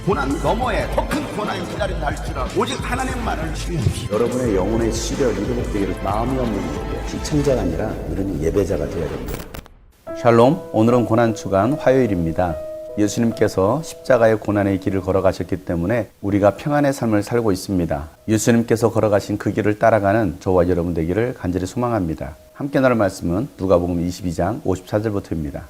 고난 너머에 더 큰 고난이 기다린다 할지라도 오직 하나님 말을 신뢰하십시오. 여러분의 영혼의 시력이 회복되기를 마음이 없는 분에게 시청자가 아니라 우리는 예배자가 되어야 됩니다. 샬롬, 오늘은 고난주간 화요일입니다. 예수님께서 십자가의 고난의 길을 걸어가셨기 때문에 우리가 평안의 삶을 살고 있습니다. 예수님께서 걸어가신 그 길을 따라가는 저와 여러분 되기를 간절히 소망합니다. 함께 나눌 말씀은 누가복음 22장 54절부터입니다.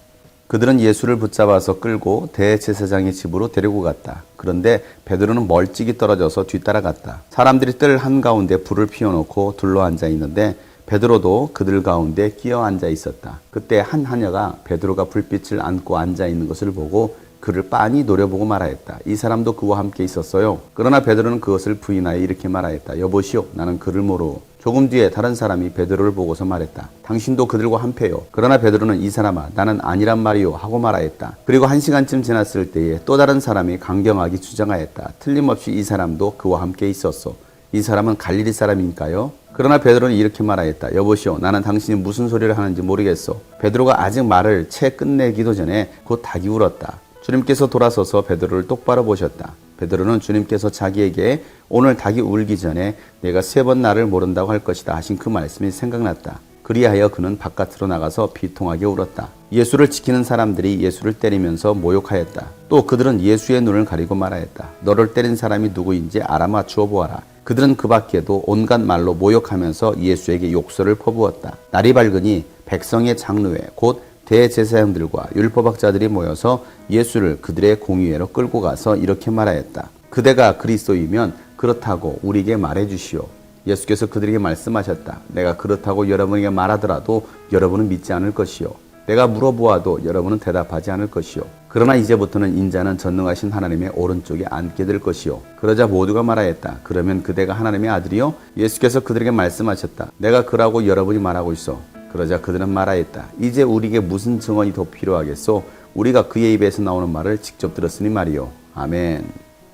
그들은 예수를 붙잡아서 끌고 대제사장의 집으로 데리고 갔다. 그런데 베드로는 멀찍이 떨어져서 뒤따라갔다. 사람들이 뜰 한가운데 불을 피워놓고 둘러앉아 있는데 베드로도 그들 가운데 끼어 앉아 있었다. 그때 한 하녀가 베드로가 불빛을 안고 앉아 있는 것을 보고 그를 빤히 노려보고 말하였다. 이 사람도 그와 함께 있었어요. 그러나 베드로는 그것을 부인하여 이렇게 말하였다. 여보시오, 나는 그를 모르오. 조금 뒤에 다른 사람이 베드로를 보고서 말했다. 당신도 그들과 한패요. 그러나 베드로는 이 사람아, 나는 아니란 말이요 하고 말하였다. 그리고 1시간쯤 지났을 때에 또 다른 사람이 강경하게 주장하였다. 틀림없이 이 사람도 그와 함께 있었소. 이 사람은 갈릴리 사람이니까요. 그러나 베드로는 이렇게 말하였다. 여보시오, 나는 당신이 무슨 소리를 하는지 모르겠소. 베드로가 아직 말을 채 끝내기도 전에 곧 닭이 울었다. 주님께서 돌아서서 베드로를 똑바로 보셨다. 베드로는 주님께서 자기에게 오늘 닭이 울기 전에 내가 3번 나를 모른다고 할 것이다 하신 그 말씀이 생각났다. 그리하여 그는 바깥으로 나가서 비통하게 울었다. 예수를 지키는 사람들이 예수를 때리면서 모욕하였다. 또 그들은 예수의 눈을 가리고 말하였다. 너를 때린 사람이 누구인지 알아맞추어 보아라. 그들은 그 밖에도 온갖 말로 모욕하면서 예수에게 욕설을 퍼부었다. 날이 밝으니 백성의 장로회 곧 대제사장들과 율법학자들이 모여서 예수를 그들의 공의회로 끌고 가서 이렇게 말하였다. 그대가 그리스도이면 그렇다고 우리에게 말해 주시오. 예수께서 그들에게 말씀하셨다. 내가 그렇다고 여러분에게 말하더라도 여러분은 믿지 않을 것이요. 내가 물어보아도 여러분은 대답하지 않을 것이요. 그러나 이제부터는 인자는 전능하신 하나님의 오른쪽에 앉게 될 것이요. 그러자 모두가 말하였다. 그러면 그대가 하나님의 아들이요? 예수께서 그들에게 말씀하셨다. 내가 그라고 여러분이 말하고 있어. 그러자 그들은 말하였다. 이제 우리에게 무슨 증언이 더 필요하겠소? 우리가 그의 입에서 나오는 말을 직접 들었으니 말이요. 아멘.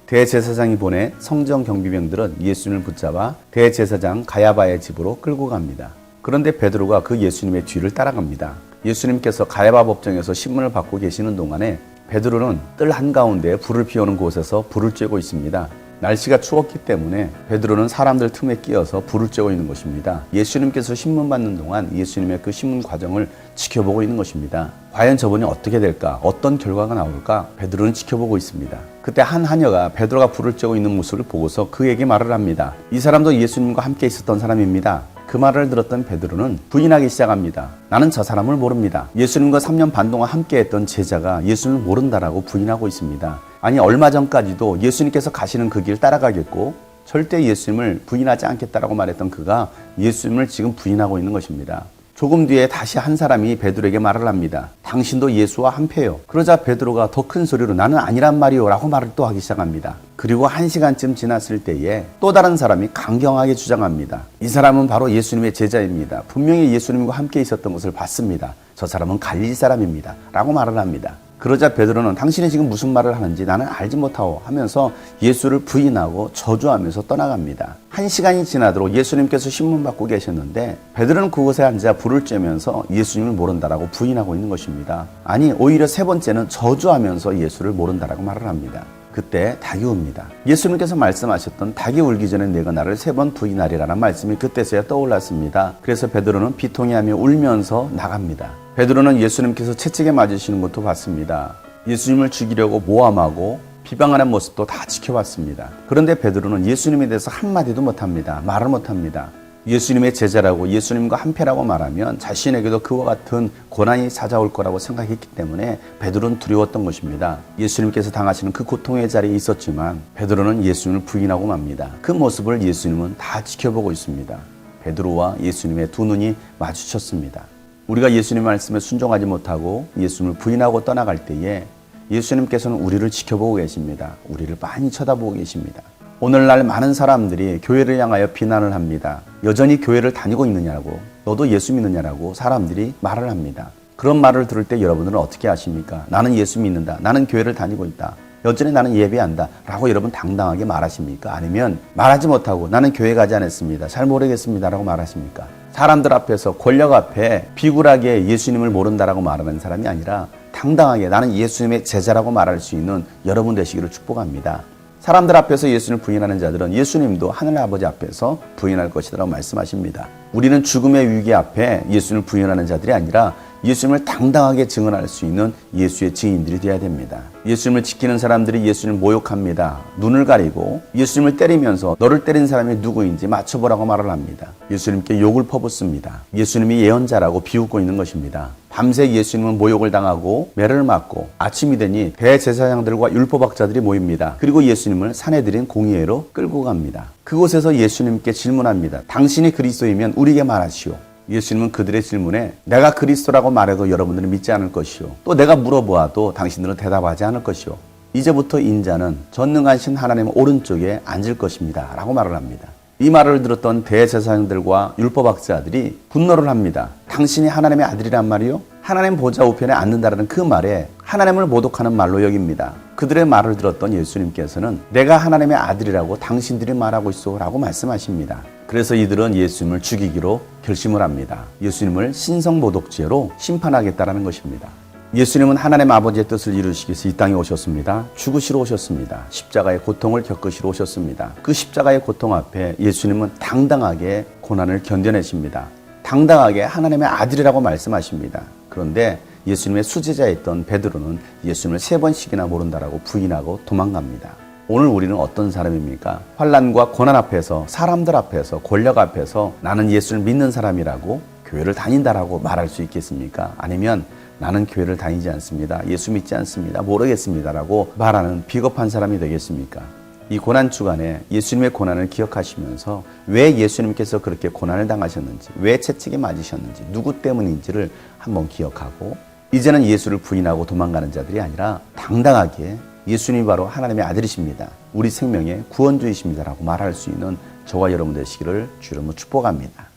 대제사장이 보내 성전 경비병들은 예수님을 붙잡아 대제사장 가야바의 집으로 끌고 갑니다. 그런데 베드로가 그 예수님의 뒤를 따라갑니다. 예수님께서 가야바 법정에서 신문을 받고 계시는 동안에 베드로는 뜰 한가운데 불을 피우는 곳에서 불을 쬐고 있습니다. 날씨가 추웠기 때문에 베드로는 사람들 틈에 끼어서 불을 쬐고 있는 것입니다. 예수님께서 신문 받는 동안 예수님의 그 신문 과정을 지켜보고 있는 것입니다. 과연 저분이 어떻게 될까? 어떤 결과가 나올까? 베드로는 지켜보고 있습니다. 그때 한 하녀가 베드로가 불을 쬐고 있는 모습을 보고서 그에게 말을 합니다. 이 사람도 예수님과 함께 있었던 사람입니다. 그 말을 들었던 베드로는 부인하기 시작합니다. 나는 저 사람을 모릅니다. 예수님과 3년 반 동안 함께했던 제자가 예수님을 모른다라고 부인하고 있습니다. 아니 얼마 전까지도 예수님께서 가시는 그 길 따라가겠고 절대 예수님을 부인하지 않겠다라고 말했던 그가 예수님을 지금 부인하고 있는 것입니다. 조금 뒤에 다시 한 사람이 베드로에게 말을 합니다. 당신도 예수와 한패요. 그러자 베드로가 더 큰 소리로 나는 아니란 말이요 라고 말을 또 하기 시작합니다. 그리고 1시간쯤 지났을 때에 또 다른 사람이 강경하게 주장합니다. 이 사람은 바로 예수님의 제자입니다. 분명히 예수님과 함께 있었던 것을 봤습니다. 저 사람은 갈릴리 사람입니다 라고 말을 합니다. 그러자 베드로는 당신이 지금 무슨 말을 하는지 나는 알지 못하오 하면서 예수를 부인하고 저주하면서 떠나갑니다. 1시간이 지나도록 예수님께서 신문 받고 계셨는데 베드로는 그곳에 앉아 불을 쬐면서 예수님을 모른다라고 부인하고 있는 것입니다. 아니 오히려 3번째는 저주하면서 예수를 모른다라고 말을 합니다. 그때 닭이 웁니다. 예수님께서 말씀하셨던 닭이 울기 전에 내가 나를 3번 부인하리라는 말씀이 그때서야 떠올랐습니다. 그래서 베드로는 비통해하며 울면서 나갑니다. 베드로는 예수님께서 채찍에 맞으시는 것도 봤습니다. 예수님을 죽이려고 모함하고 비방하는 모습도 다 지켜봤습니다. 그런데 베드로는 예수님에 대해서 한마디도 못합니다. 말을 못합니다. 예수님의 제자라고 예수님과 한패라고 말하면 자신에게도 그와 같은 고난이 찾아올 거라고 생각했기 때문에 베드로는 두려웠던 것입니다. 예수님께서 당하시는 그 고통의 자리에 있었지만 베드로는 예수님을 부인하고 맙니다. 그 모습을 예수님은 다 지켜보고 있습니다. 베드로와 예수님의 두 눈이 마주쳤습니다. 우리가 예수님의 말씀에 순종하지 못하고 예수님을 부인하고 떠나갈 때에 예수님께서는 우리를 지켜보고 계십니다. 우리를 많이 쳐다보고 계십니다. 오늘날 많은 사람들이 교회를 향하여 비난을 합니다. 여전히 교회를 다니고 있느냐고, 너도 예수 믿느냐라고 사람들이 말을 합니다. 그런 말을 들을 때 여러분들은 어떻게 하십니까? 나는 예수 믿는다. 나는 교회를 다니고 있다. 여전히 나는 예배한다 라고 여러분 당당하게 말하십니까? 아니면 말하지 못하고 나는 교회 가지 않았습니다. 잘 모르겠습니다 라고 말하십니까? 사람들 앞에서 권력 앞에 비굴하게 예수님을 모른다라고 말하는 사람이 아니라 당당하게 나는 예수님의 제자라고 말할 수 있는 여러분 되시기를 축복합니다. 사람들 앞에서 예수님을 부인하는 자들은 예수님도 하늘 아버지 앞에서 부인할 것이라고 말씀하십니다. 우리는 죽음의 위기 앞에 예수님을 부인하는 자들이 아니라 예수님을 당당하게 증언할 수 있는 예수의 증인들이 되어야 됩니다. 예수님을 지키는 사람들이 예수님을 모욕합니다. 눈을 가리고 예수님을 때리면서 너를 때린 사람이 누구인지 맞춰보라고 말을 합니다. 예수님께 욕을 퍼붓습니다. 예수님이 예언자라고 비웃고 있는 것입니다. 밤새 예수님은 모욕을 당하고 매를 맞고 아침이 되니 대제사장들과 율법학자들이 모입니다. 그리고 예수님을 산에 들인 공의회로 끌고 갑니다. 그곳에서 예수님께 질문합니다. 당신이 그리스도이면 우리에게 말하시오. 예수님은 그들의 질문에 내가 그리스도라고 말해도 여러분들은 믿지 않을 것이요. 또 내가 물어보아도 당신들은 대답하지 않을 것이요. 이제부터 인자는 전능하신 하나님의 오른쪽에 앉을 것입니다. 라고 말을 합니다. 이 말을 들었던 대제사장들과 율법학자들이 분노를 합니다. 당신이 하나님의 아들이란 말이요? 하나님 보좌 우편에 앉는다라는 그 말에 하나님을 모독하는 말로 여깁니다. 그들의 말을 들었던 예수님께서는 내가 하나님의 아들이라고 당신들이 말하고 있어 라고 말씀하십니다. 그래서 이들은 예수님을 죽이기로 결심을 합니다. 예수님을 신성모독죄로 심판하겠다라는 것입니다. 예수님은 하나님 아버지의 뜻을 이루시기 위해서 이 땅에 오셨습니다. 죽으시러 오셨습니다. 십자가의 고통을 겪으시러 오셨습니다. 그 십자가의 고통 앞에 예수님은 당당하게 고난을 견뎌내십니다. 당당하게 하나님의 아들이라고 말씀하십니다. 그런데 예수님의 수제자였던 베드로는 예수님을 3번씩이나 모른다라고 부인하고 도망갑니다. 오늘 우리는 어떤 사람입니까? 환난과 고난 앞에서, 사람들 앞에서, 권력 앞에서 나는 예수를 믿는 사람이라고 교회를 다닌다라고 말할 수 있겠습니까? 아니면 나는 교회를 다니지 않습니다. 예수 믿지 않습니다. 모르겠습니다라고 말하는 비겁한 사람이 되겠습니까? 이 고난 주간에 예수님의 고난을 기억하시면서 왜 예수님께서 그렇게 고난을 당하셨는지, 왜 채찍에 맞으셨는지, 누구 때문인지를 한번 기억하고 이제는 예수를 부인하고 도망가는 자들이 아니라 당당하게 예수님이 바로 하나님의 아들이십니다. 우리 생명의 구원주이십니다라고 말할 수 있는 저와 여러분 되시기를 주로 축복합니다.